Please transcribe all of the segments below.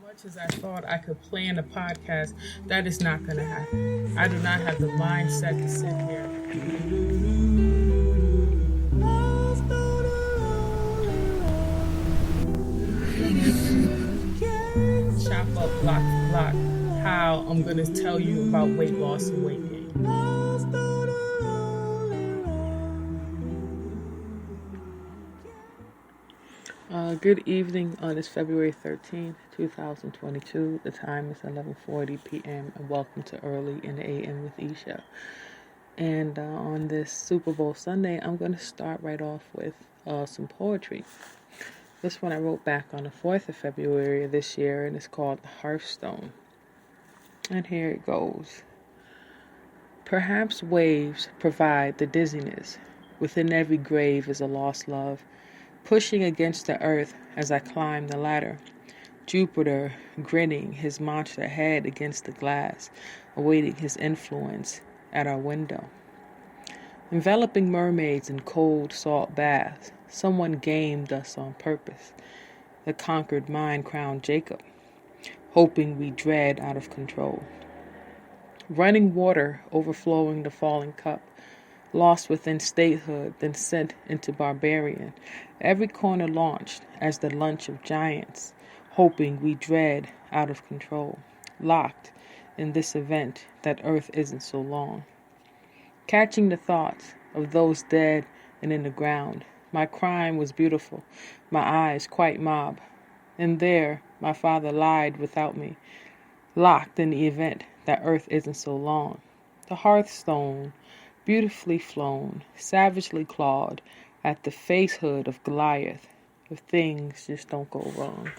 Much as I thought I could plan a podcast, that is not going to happen. I do not have the mindset to sit here. Chop up block for block how I'm going to tell you about weight loss and weight gain. Good evening on this February 13th, 2022. The time is 11:40 p.m. and welcome to Early in the A.M. with E show. And on this Super Bowl Sunday, I'm going to start right off with some poetry. This one I wrote back on the 4th of February of this year, and it's called Hearthstone. And here it goes. Perhaps waves provide the dizziness. Within every grave is a lost love. Pushing against the earth as I climb the ladder. Jupiter grinning his monster head against the glass, awaiting his influence at our window. Enveloping mermaids in cold salt baths, someone gamed us on purpose. The conquered mind crowned Jacob, hoping we dread out of control. Running water overflowing the falling cup. Lost within statehood, then sent into barbarian. Every corner launched as the lunch of giants, hoping we dread out of control. Locked in this event that earth isn't so long. Catching the thoughts of those dead and in the ground. My crime was beautiful, my eyes quite mob. And there my father lied without me. Locked in the event that earth isn't so long. The hearthstone, beautifully flown, savagely clawed at the facehood of Goliath, if things just don't go wrong.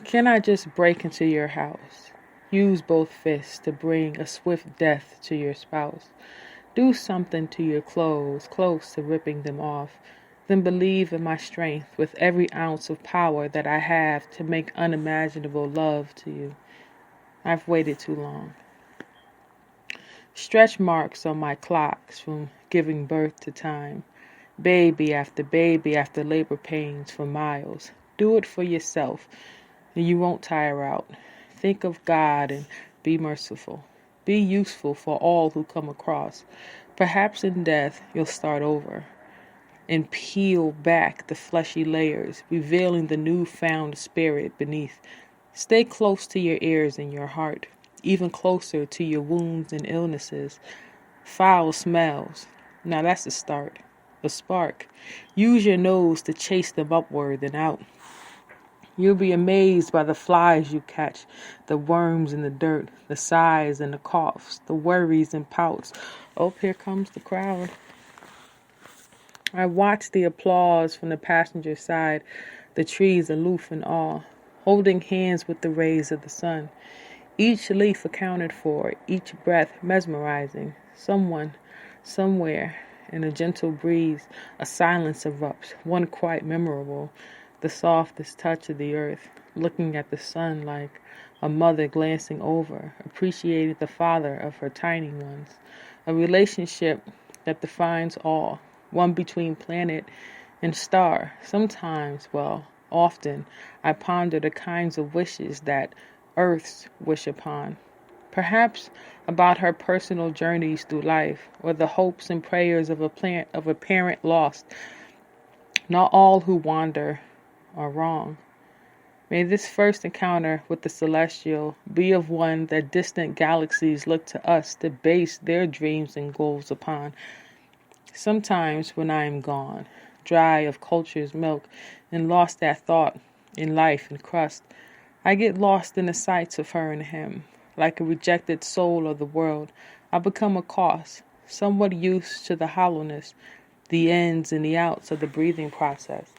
Can I just break into your house? Use both fists to bring a swift death to your spouse. Do something to your clothes, close to ripping them off. Then believe in my strength with every ounce of power that I have to make unimaginable love to you. I've waited too long. Stretch marks on my clocks from giving birth to time. Baby after labor pains for miles. Do it for yourself, and you won't tire out. Think of God and be merciful. Be useful for all who come across. Perhaps in death you'll start over and peel back the fleshy layers, revealing the newfound spirit beneath. Stay close to your ears and your heart, even closer to your wounds and illnesses. Foul smells. Now that's a start, a spark. Use your nose to chase them upward and out. You'll be amazed by the flies you catch, the worms in the dirt, the sighs and the coughs, the worries and pouts. Oh, here comes the crowd. I watch the applause from the passenger side, the trees aloof in awe, holding hands with the rays of the sun. Each leaf accounted for, each breath mesmerizing. Someone, somewhere, in a gentle breeze, a silence erupts, one quite memorable. The softest touch of the earth, looking at the sun like a mother glancing over, appreciating the father of her tiny ones. A relationship that defines all, one between planet and star. Sometimes, often, I ponder the kinds of wishes that Earths wish upon. Perhaps about her personal journeys through life, or the hopes and prayers of a parent lost. Not all who wander are wrong. May this first encounter with the celestial be of one that distant galaxies look to us to base their dreams and goals upon. Sometimes when I am gone, dry of culture's milk, and lost that thought in life and crust, I get lost in the sights of her and him. Like a rejected soul of the world, I become a cost, somewhat used to the hollowness, the ins and the outs of the breathing process.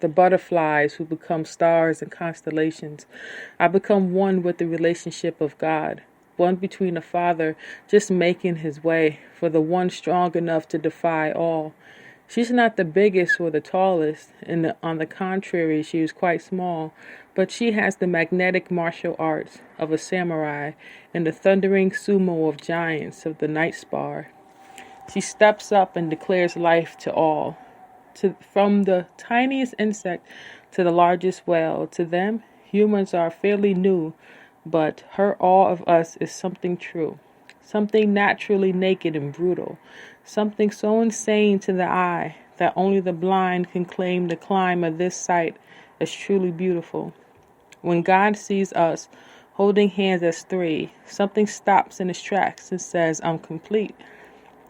The butterflies who become stars and constellations, I become one with the relationship of God. One between a father just making his way, for the one strong enough to defy all. She's not the biggest or the tallest, and on the contrary, she is quite small, But she has the magnetic martial arts of a samurai and the thundering sumo of giants of the night spar. She steps up and declares life to all, from the tiniest insect to the largest whale. To them, humans are fairly new, but her awe of us is something true, something naturally naked and brutal, something so insane to the eye that only the blind can claim the climb of this sight as truly beautiful. When God sees us holding hands as three, something stops in its tracks and says, I'm complete.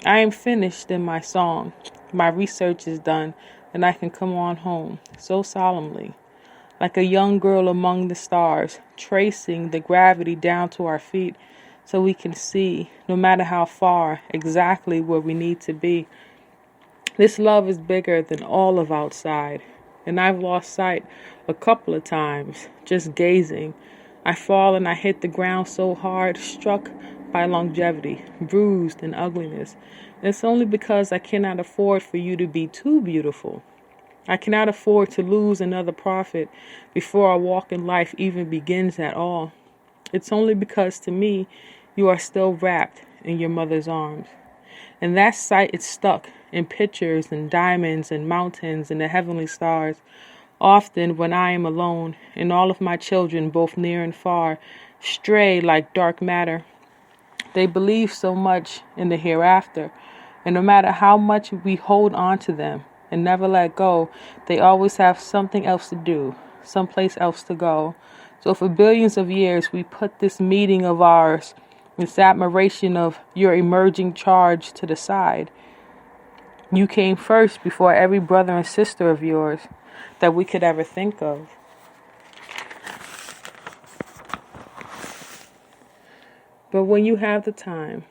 I am finished in my song. My research is done, and I can come on home, so solemnly, like a young girl among the stars, tracing the gravity down to our feet so we can see, no matter how far, exactly where we need to be. This love is bigger than all of outside, and I've lost sight a couple of times, just gazing. I fall and I hit the ground so hard, struck by longevity, bruised and ugliness. And it's only because I cannot afford for you to be too beautiful. I cannot afford to lose another prophet before our walk in life even begins at all. It's only because to me, you are still wrapped in your mother's arms. And that sight is stuck in pictures and diamonds and mountains and the heavenly stars. Often when I am alone and all of my children, both near and far, stray like dark matter, they believe so much in the hereafter. And no matter how much we hold on to them and never let go, they always have something else to do, someplace else to go. So for billions of years, we put this meeting of ours, this admiration of your emerging charge to the side. You came first before every brother and sister of yours that we could ever think of. But when you have the time,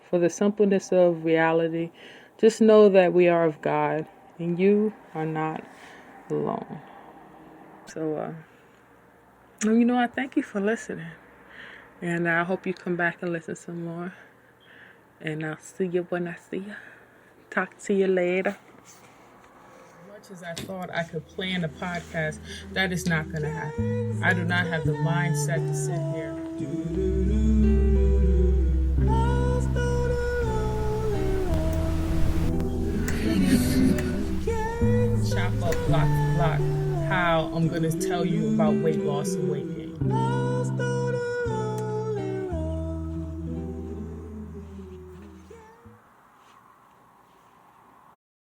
for the simpleness of reality, just know that we are of God and you are not alone. So, I thank you for listening. And I hope you come back and listen some more. And I'll see you when I see you. Talk to you later. As much as I thought I could plan a podcast, that is not going to happen. I do not have the mindset to sit here. Chop up block for block how I'm going to tell you about weight loss and weight gain.